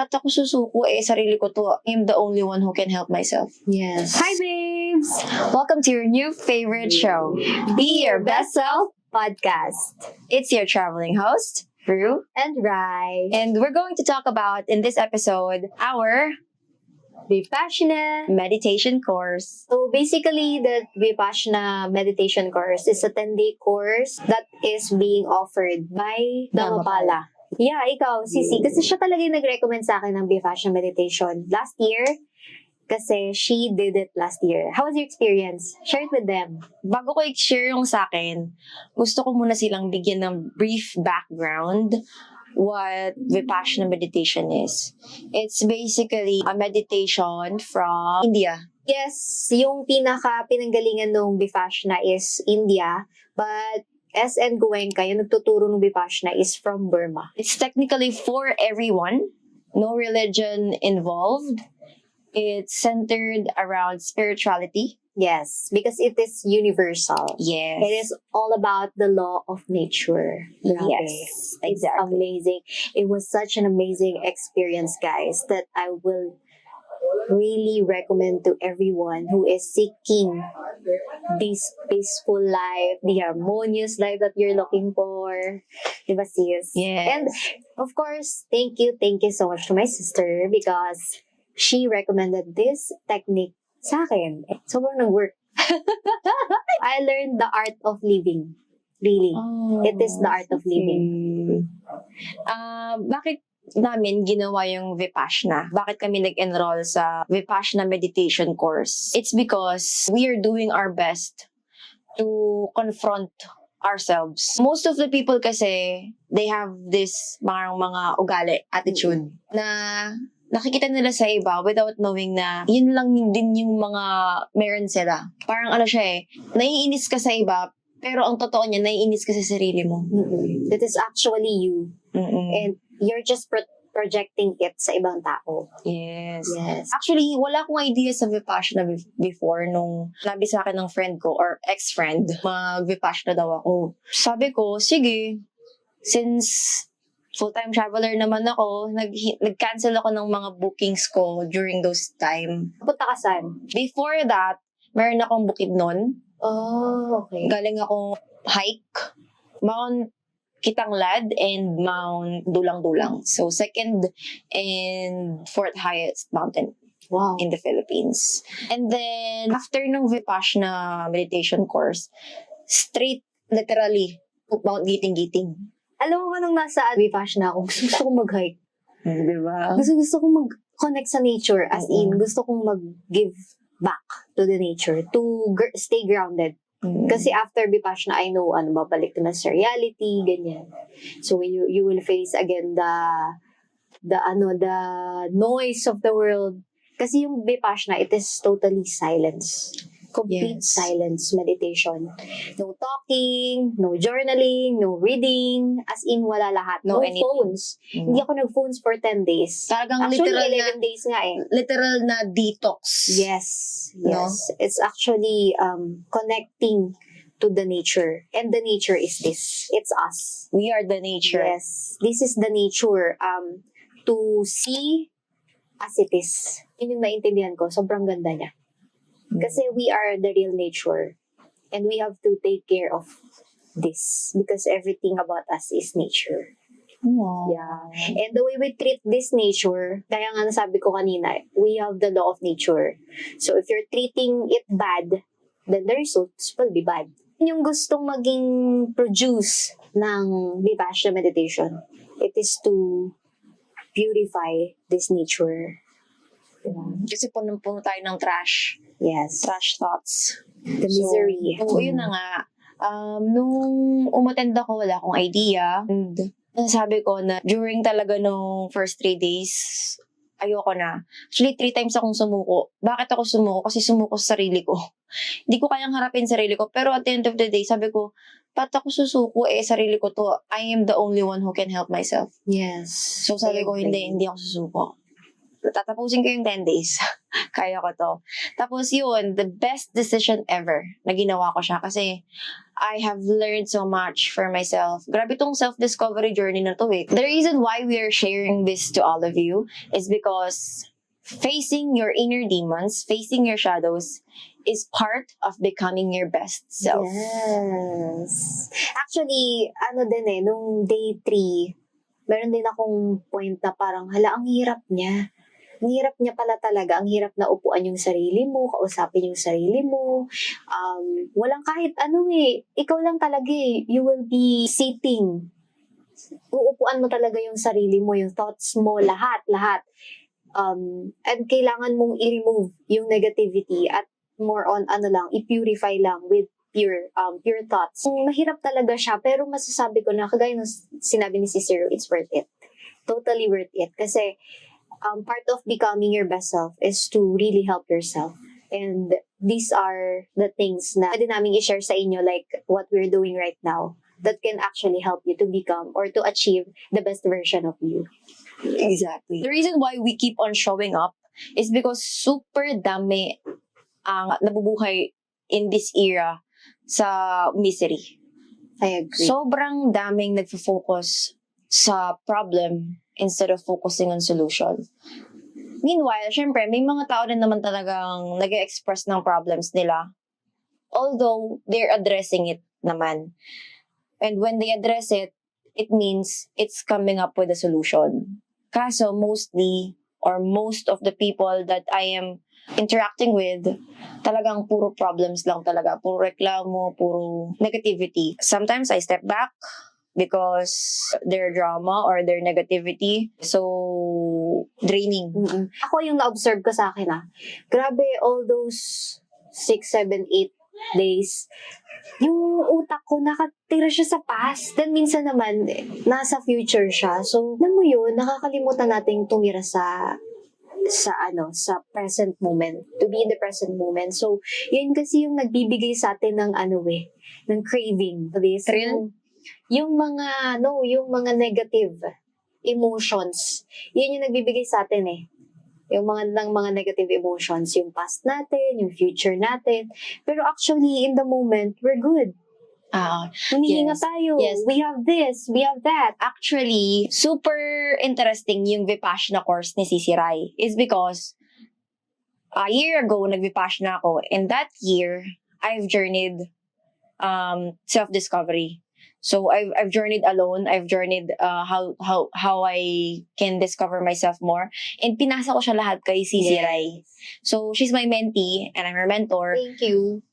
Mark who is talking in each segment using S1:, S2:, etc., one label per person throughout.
S1: ba't ako susuko sarili ko to? I'm the only one who can help myself.
S2: Yes.
S1: Hi babes! Welcome to your new favorite show, Be Your Best Self
S2: Podcast.
S1: It's your traveling host, Rue,
S2: And Rai.
S1: and we're going to talk about, in this episode, our
S2: Vipassana.
S1: meditation course.
S2: So basically, the Vipassana meditation course is a 10-day course that is being offered by Dhammapala. Yeah, ikaw, Sisi. Kasi siya talaga yung nag-recommend sa akin ng Vipassana meditation last year. Kasi she did it last year. How was your experience? Share it with them.
S1: Bago ko i-share yung sa akin, gusto ko muna silang bigyan ng brief background what Vipassana meditation is. It's basically a meditation from India.
S2: Yes, yung pinanggalingan ng Vipassana is India, but S.N. Goenka, yung nagtuturo ng Vipassana, is from Burma.
S1: It's technically for everyone, no religion involved. It's centered around spirituality.
S2: Yes, because it is universal.
S1: Yes.
S2: It is all about the law of nature. Grabe.
S1: Yes,
S2: It's
S1: exactly.
S2: amazing. It was such an amazing experience, guys, that I will really recommend to everyone who is seeking this peaceful life, the harmonious life that you're looking for. Diba, sis?
S1: Yes.
S2: And, of course, thank you so much to my sister because she recommended this technique sa akin. Sobrang nag-work. I learned the art of living. Really. It is the art of living.
S1: Bakit namin ginawa yung Vipassana? Bakit kami nag-enroll sa Vipassana meditation course? It's because we are doing our best to confront ourselves. Most of the people kasi, they have this mga ugali, attitude, na nakikita nila sa iba without knowing na yun lang din yung mga meron sila. Parang ano siya naiinis ka sa iba, pero ang totoo niya, naiinis ka sa sarili mo.
S2: That is actually you.
S1: Mm-mm.
S2: And you're just projecting it sa ibang tao.
S1: Yes.
S2: Yes.
S1: Actually, wala akong idea sa Vipassana before nung sabi sa akin ng friend ko or ex-friend, mag-Vipassana daw ako. Sabi ko, sige, since full-time traveler naman ako, nag-cancel ako ng mga bookings ko during those time.
S2: Punta ka saan?
S1: Before that, meron akong Bukidnon.
S2: Oh, okay.
S1: Galing akong hike, Mount Kitanglad and Mount Dulang-Dulang. So, second and fourth highest mountain
S2: Wow.
S1: in the Philippines. And then, after ng Vipassana meditation course, straight, literally, to Mount Giting-Giting.
S2: Alam mo ba nung nasa Vipassana ako, gusto kong mag-hike.
S1: Diba?
S2: Gusto kong mag-connect sa nature. As in, gusto kong mag-give back to the nature. To stay grounded. Kasi after Vipassana, I know, babalik na sa reality, ganyan. So, you will face again the noise of the world. Kasi yung Vipassana, it is totally silence. Complete
S1: Yes.
S2: silence meditation. No talking, no journaling, no reading. As in, wala lahat.
S1: No
S2: No
S1: anything.
S2: phones. Hindi ako nag-phones for 10 days.
S1: Talagang
S2: Actually,
S1: literal
S2: 11 days nga eh.
S1: literal na detox.
S2: Yes.
S1: No?
S2: Yes. It's actually connecting to the nature. And the nature is this. It's us.
S1: We are the nature.
S2: Yes. This is the nature. To see as it is. Yun yung naintindihan ko. Sobrang ganda niya. Kasi we are the real nature. And we have to take care of this. Because everything about us is nature.
S1: Aww.
S2: Yeah. And the way we treat this nature, kaya nga nasabi ko kanina, we have the law of nature. So if you're treating it bad, then the results will be bad. Yung gustong maging produce ng Vipassana meditation, it is to purify this nature.
S1: Kasi punong-puno tayo ng trash.
S2: Yes.
S1: Trash thoughts.
S2: The misery.
S1: So, yun na nga. Nung umattend ako, wala akong idea. And nasabi ko na during talaga nung first 3 days, ayoko na. Actually, 3 times akong sumuko. Bakit ako sumuko? Kasi sumuko sa sarili ko. Hindi ko kayang harapin sarili ko. Pero at the end of the day, sabi ko, ba't ako susuko? Sarili ko to. I am the only one who can help myself.
S2: Yes.
S1: So sabi ko,
S2: I agree.
S1: hindi ako susuko. tatapusin ko yung 10 days. Kaya ko to. Tapos yun, the best decision ever na ginawa ko siya kasi I have learned so much for myself. Grabe tong self-discovery journey na to eh. The reason why we are sharing this to all of you is because facing your inner demons, facing your shadows, is part of becoming your best self.
S2: Yes. Actually, nung day 3, meron din akong point na parang, hala, ang hirap niya. Ang hirap niya pala talaga. Ang hirap na upuan yung sarili mo, kausapin yung sarili mo. Walang kahit ikaw lang talaga eh. You will be sitting. Uupuan mo talaga yung sarili mo, yung thoughts mo, lahat. And kailangan mong i-remove yung negativity at more on i-purify lang with pure thoughts. Mahirap talaga siya, pero masasabi ko na, kagaya ng sinabi ni Cicero, it's worth it. Totally worth it. Kasi, part of becoming your best self is to really help yourself. And these are the things na pwede namin i-share sa inyo, like what we're doing right now, that can actually help you to become or to achieve the best version of you.
S1: Exactly. The reason why we keep on showing up is because super dami ang nabubuhay in this era sa misery.
S2: I agree.
S1: Sobrang daming nagfo-focus sa problem instead of focusing on solution. Meanwhile, syempre, may mga tao din naman talagang nag-express ng problems nila. Although, they're addressing it naman. And when they address it, it means it's coming up with a solution. Kaso, mostly, or most of the people that I am interacting with, talagang puro problems lang talaga. Puro reklamo, puro negativity. Sometimes I step back because their drama or their negativity so draining.
S2: Ako yung na-observe ko sa akin grabe, all those 6, 7, 8 days, yung utak ko nakatira siya sa past. Then minsan naman, nasa future siya. So, alam mo yun, nakakalimutan natin tumira sa present moment. To be in the present moment. So, yun kasi yung nagbibigay sa atin ng ng craving.
S1: Thrill?
S2: Yung mga negative emotions. Yun yung nagbibigay sa atin eh. Yung mga negative emotions, yung past natin, yung future natin. Pero actually, in the moment, we're good. Hinihinga tayo.
S1: Yes.
S2: We have this, we have that.
S1: Actually, super interesting yung Vipassana course ni Cici Rai is because a year ago, nag-Vipassana ako. And that year, I've journeyed self-discovery. So I've journeyed alone. I've journeyed how I can discover myself more. And pinasa ko siya lahat kay Cici Rai. So she's my mentee and I'm her mentor.
S2: Thank you.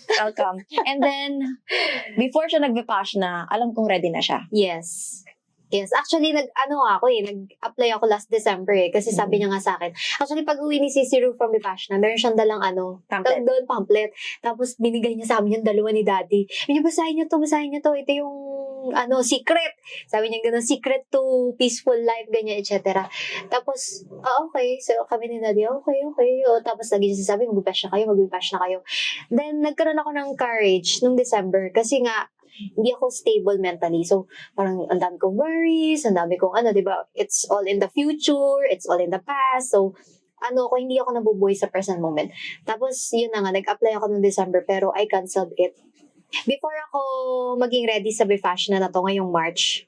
S1: Welcome. And then, before siya nag-Vipassana, alam kong ready na siya.
S2: Yes. Actually, nag-apply ako last December kasi sabi niya nga sa akin. Actually, pag uwi ni Cicero from Vipassana, meron siyang dalang pamphlet. Tapos, binigay niya sa amin yung dalawa ni Daddy. Basahin niyo to. Ito yung, secret. Sabi niya gano'n, secret to peaceful life, ganyan, etc. Tapos, okay. So, kami ni Daddy, okay. Tapos, lagi niya sasabi, mag-Vipassana kayo. Then, nagkaroon ako ng courage nung December kasi nga, hindi ako stable mentally. So, parang ang dami kong worries, ang dami kong diba? It's all in the future, it's all in the past. So, hindi ako nabubuhay sa present moment. Tapos, yun na nga, nag-apply ako noong December, pero I canceled it. Before ako maging ready sa Vipassana na to ngayong March,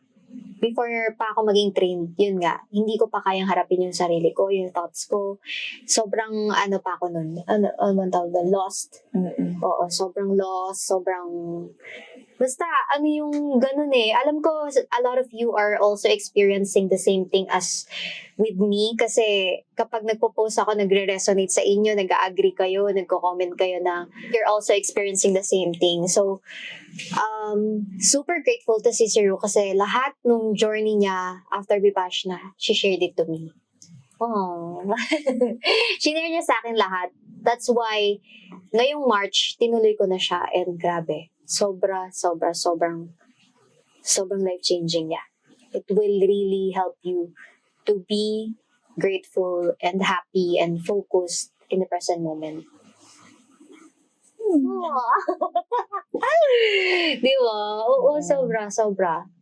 S2: before pa ako maging trained, yun nga, hindi ko pa kayang harapin yung sarili ko, yung thoughts ko. Sobrang, pa ako nun? Lost. Oo, sobrang lost, basta, yung ganun eh. Alam ko, a lot of you are also experiencing the same thing as with me. Kasi kapag nagpo-post ako, nagre-resonate sa inyo, nag-agree kayo, nagko-comment kayo na you're also experiencing the same thing. So, super grateful to Cicero kasi lahat nung journey niya after Vipassana, she shared it to me. Oh. Shinare niya sa akin lahat. That's why, ngayong March, tinuloy ko na siya and grabe. Sobrang life-changing niya. It will really help you to be grateful and happy and focused in the present moment. Di ba? Oo, sobra.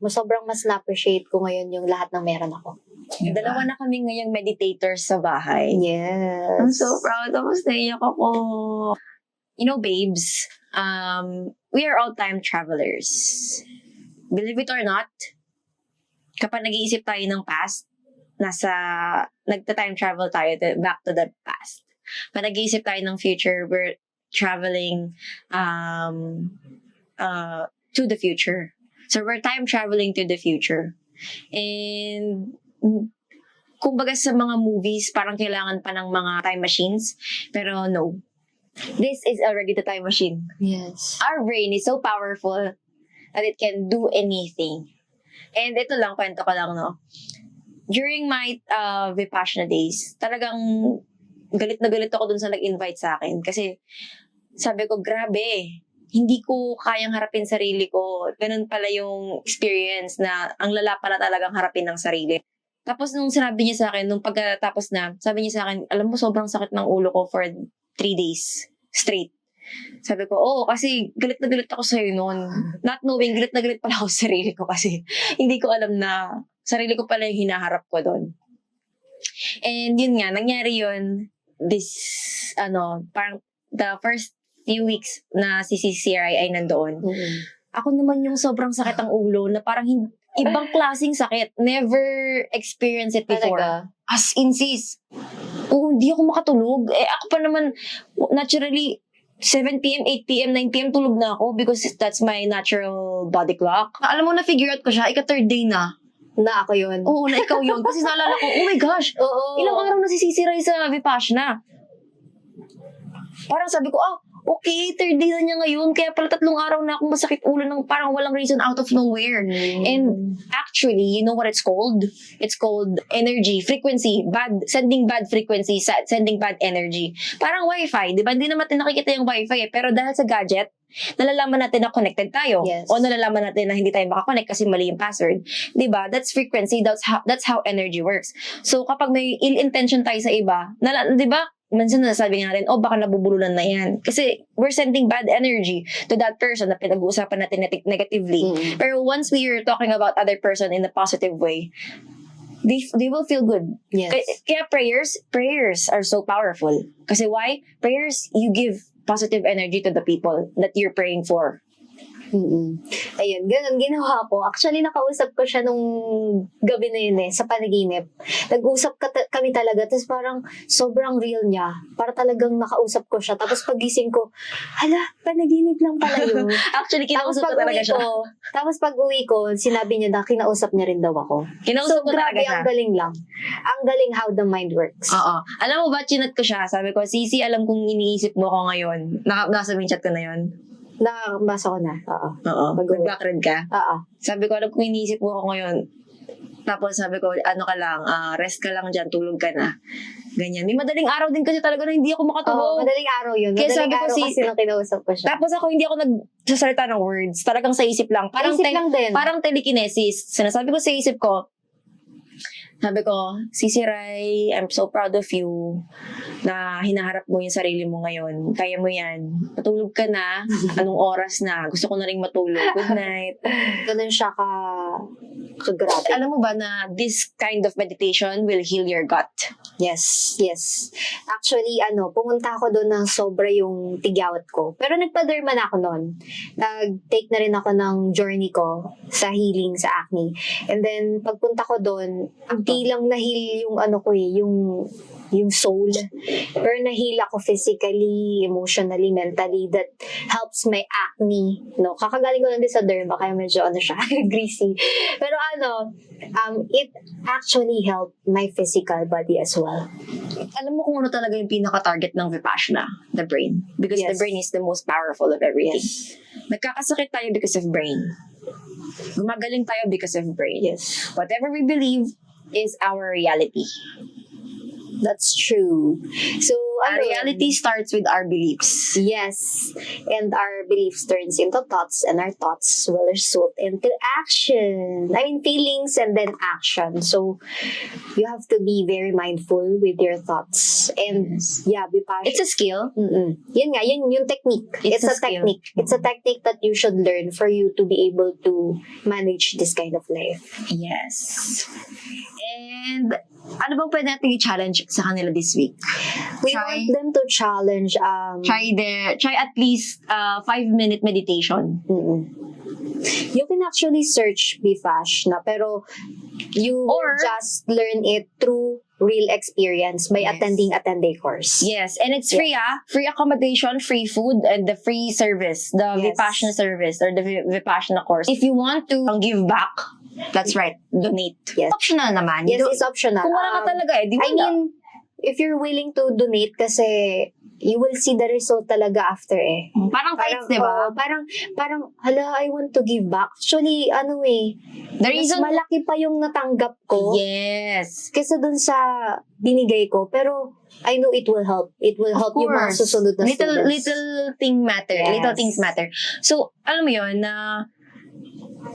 S2: Sobrang mas na-appreciate ko ngayon yung lahat ng meron ako.
S1: Dalawa na kami ngayong meditators sa bahay.
S2: Yes.
S1: I'm so proud. Tapos naiyak ako. You know, babes, we are all time travelers. Believe it or not, kapag nag-iisip tayo ng past, nagta-time travel tayo back to the past. Kapag nag-iisip tayo ng future, we're traveling to the future. So, we're time traveling to the future. And kumbaga sa mga movies, parang kailangan pa ng mga time machines. Pero no. This is already the time machine.
S2: Yes.
S1: Our brain is so powerful that it can do anything. And ito lang, kwento ko lang, no? During my Vipassana days, talagang galit na galit ako dun sa nag-invite sa akin. Kasi sabi ko, grabe, hindi ko kayang harapin sarili ko. Ganun pala yung experience na ang lala pala talagang harapin ng sarili. Tapos nung sinabi niya sa akin, nung pagkatapos na, sabi niya sa akin, alam mo, sobrang sakit ng ulo ko for 3 days straight. Sabi ko, oo, kasi galit na galit ako sa'yo noon. Not knowing, galit na galit pala ako sa sarili ko kasi hindi ko alam na sarili ko pala yung hinaharap ko doon. And yun nga, nangyari yun, parang the first few weeks na si CCRI ay nandoon.
S2: Mm-hmm.
S1: Ako naman yung sobrang sakit ang ulo na parang ibang klaseng sakit. Never experienced it before.
S2: Talaga?
S1: As in, sis. Oo, hindi ako makatulog. Ako pa naman, naturally, 7 p.m., 8 p.m., 9 p.m. tulog na ako because that's my natural body clock. Alam mo, na-figure out ko siya, ika-third day na.
S2: Na ako yun.
S1: Oo, na ikaw yun. Kasi naalala ko, oh my gosh,
S2: Oo.
S1: ilang araw na si Sisiray sa Vipassana. Parang sabi ko, okay, third day na niya ngayon. Kaya pala 3 araw na akong masakit ulo ng parang walang reason out of nowhere. And actually, you know what it's called? It's called energy, frequency, sending bad frequency, sending bad energy. Parang wifi, di ba? Hindi naman natin nakikita yung wifi pero dahil sa gadget, nalalaman natin na connected tayo.
S2: Yes.
S1: O nalalaman natin na hindi tayo makakonect kasi mali yung password. Di ba? That's frequency. That's how energy works. So, kapag may ill intention tayo sa iba, di ba? Minsan nasabi natin, baka nabubululan na yan. Kasi we're sending bad energy to that person na pinag-uusapan natin negatively.
S2: Mm.
S1: Pero once we are talking about other person in a positive way, they will feel good.
S2: Yes.
S1: Kaya prayers are so powerful. Kasi why? Prayers, you give positive energy to the people that you're praying for.
S2: Mm-mm. Ayun, ganun ginawa ko. Actually, nakausap ko siya nung gabi na yun sa panaginip. Nag-usap kami talaga, tapos parang sobrang real niya. Para talagang nakausap ko siya. Tapos pagising ko, hala, panaginip lang pala yun.
S1: Actually, kinausap ko talaga siya.
S2: Tapos pag-uwi ko, sinabi niya na kinausap niya rin daw ako.
S1: Kinausap ko talaga siya.
S2: Ang galing lang. Ang galing how the mind works.
S1: Oo. Alam mo ba, chinat ko siya. Sabi ko, Sisi, alam kong iniisip mo ko ngayon. Nasa chat ko na yun.
S2: Nakabasa ko na. Oo.
S1: Mag-background ka.
S2: Oo.
S1: Sabi ko, alam kong iniisip mo ko ngayon. Tapos sabi ko, ka lang, rest ka lang dyan, tulog ka na. Ganyan. May madaling araw din kasi talaga na hindi ako makatulog.
S2: Oo, madaling araw yun.
S1: Kaya
S2: Madaling
S1: sabi ko
S2: araw kasi nang kinausap ko siya.
S1: Tapos ako, hindi ako nagsasalita ng words. Talagang sa isip lang.
S2: Isip lang din.
S1: Parang telekinesis. Sinasabi ko sa isip ko, sabi ko, Sisiray, I'm so proud of you na hinaharap mo yung sarili mo ngayon. Kaya mo yan. Matulog ka na. Anong oras na? Gusto ko na rin matulog. Good night.
S2: Ganun siya kagrabe.
S1: Alam mo ba na this kind of meditation will heal your gut?
S2: Yes. Actually, pumunta ako doon ng sobra yung tigyawat ko. Pero nagpa-derma na ako noon. Nag-take na rin ako ng journey ko sa healing sa acne. And then, pagpunta ko doon, hindi lang na-heal yung yung soul. Pero na-heal ako physically, emotionally, mentally. That helps my acne. No? Kakagaling ko lang din sa derma, kaya medyo siya, greasy. Pero it actually helped my physical body as well.
S1: Alam mo kung ano talaga yung pinaka-target ng Vipassana? The brain. Because
S2: Yes.
S1: the brain is the most powerful of everything.
S2: Yes.
S1: Nagkakasakit tayo because of brain. Gumagaling tayo because of brain.
S2: Yes.
S1: Whatever we believe is our reality.
S2: That's true. So,
S1: Our reality starts with our beliefs.
S2: Yes. And our beliefs turns into thoughts, and our thoughts will result into action. I mean, feelings and then action. So, you have to be very mindful with your thoughts. And, yeah, Vipassana.
S1: It's a skill.
S2: Yun nga, yun yung technique. It's a
S1: skill.
S2: technique. It's a technique that you should learn for you to be able to manage this kind of life.
S1: Yes. And ano bang pwede natin i-challenge sa kanila this week?
S2: We want them to challenge,
S1: Try at least 5-minute meditation.
S2: You can actually search Vipassana, pero you
S1: Or-
S2: just learn it through real experience by
S1: Yes.
S2: attending a 10-day course.
S1: Yes, and it's free free accommodation, free food, and the free service, the
S2: Yes.
S1: Vipassana service or the Vipassana course. If you want to give back, that's right, donate.
S2: Yes.
S1: Optional naman.
S2: Yes,
S1: You
S2: it's optional.
S1: Kung wala ka talaga di
S2: I
S1: wala.
S2: mean, if you're willing to donate kasi you will see the result talaga after eh.
S1: Parang kites, di ba?
S2: Parang, hala, I want to give back. Actually,
S1: The
S2: mas
S1: reason...
S2: malaki pa yung natanggap ko
S1: Yes.
S2: kesa dun sa binigay ko. Pero, I know it will help. It will help yung mga susunod na students.
S1: Little thing matter.
S2: Yes.
S1: Little things matter. So, alam mo yun, na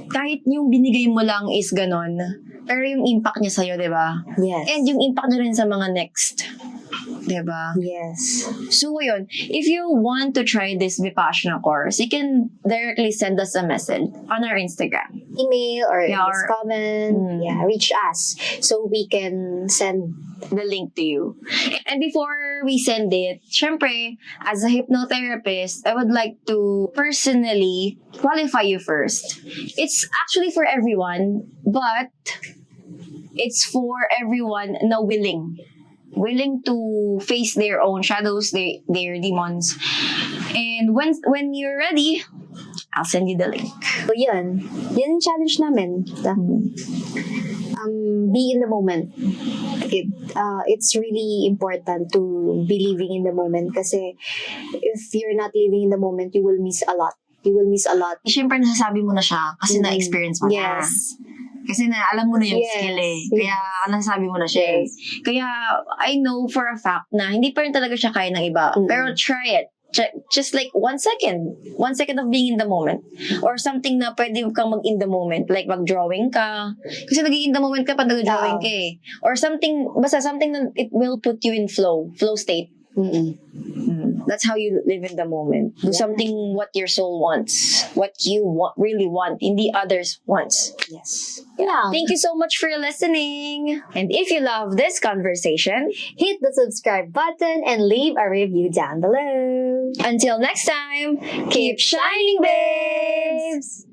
S1: kahit yung binigay mo lang is ganon, pero yung impact niya sa'yo, di ba?
S2: Yes.
S1: And yung impact niya rin sa mga next. Di ba?
S2: Yes.
S1: So, yun. If you want to try this Vipassana course, you can directly send us a message on our Instagram.
S2: Email or
S1: Yeah,
S2: just comment. Yeah, reach us so we can send.
S1: The link to you. And before we send it, syempre, as a hypnotherapist, I would like to personally qualify you first. It's actually for everyone, but it's for everyone na willing to face their own shadows, their demons. And when you're ready, I'll send you the link.
S2: So, yun. Yun yung challenge namin. Be in the moment. It's really important to be living in the moment kasi if you're not living in the moment, you will miss a lot. You will miss a lot.
S1: Siyempre, nasasabi mo na siya kasi na-experience mo na.
S2: Yes.
S1: Kasi alam mo na yung
S2: Yes.
S1: skill eh. Kaya nasasabi mo na siya eh. Kaya I know for a fact na hindi pa rin talaga siya kaya ng iba. Pero try it. Just like 1 second. 1 second of being in the moment. Or something na pwede kang mag-in the moment. Like mag-drawing ka. Kasi nag-in the moment ka pag nag-drawing ka eh. Or something, basta something that it will put you in flow state. That's how you live in the moment. Do something what your soul wants. What you really want. Hindi others wants.
S2: Yes.
S1: Thank you so much for listening. And if you love this conversation,
S2: Hit the subscribe button and leave a review down below.
S1: until next time, keep shining, babes!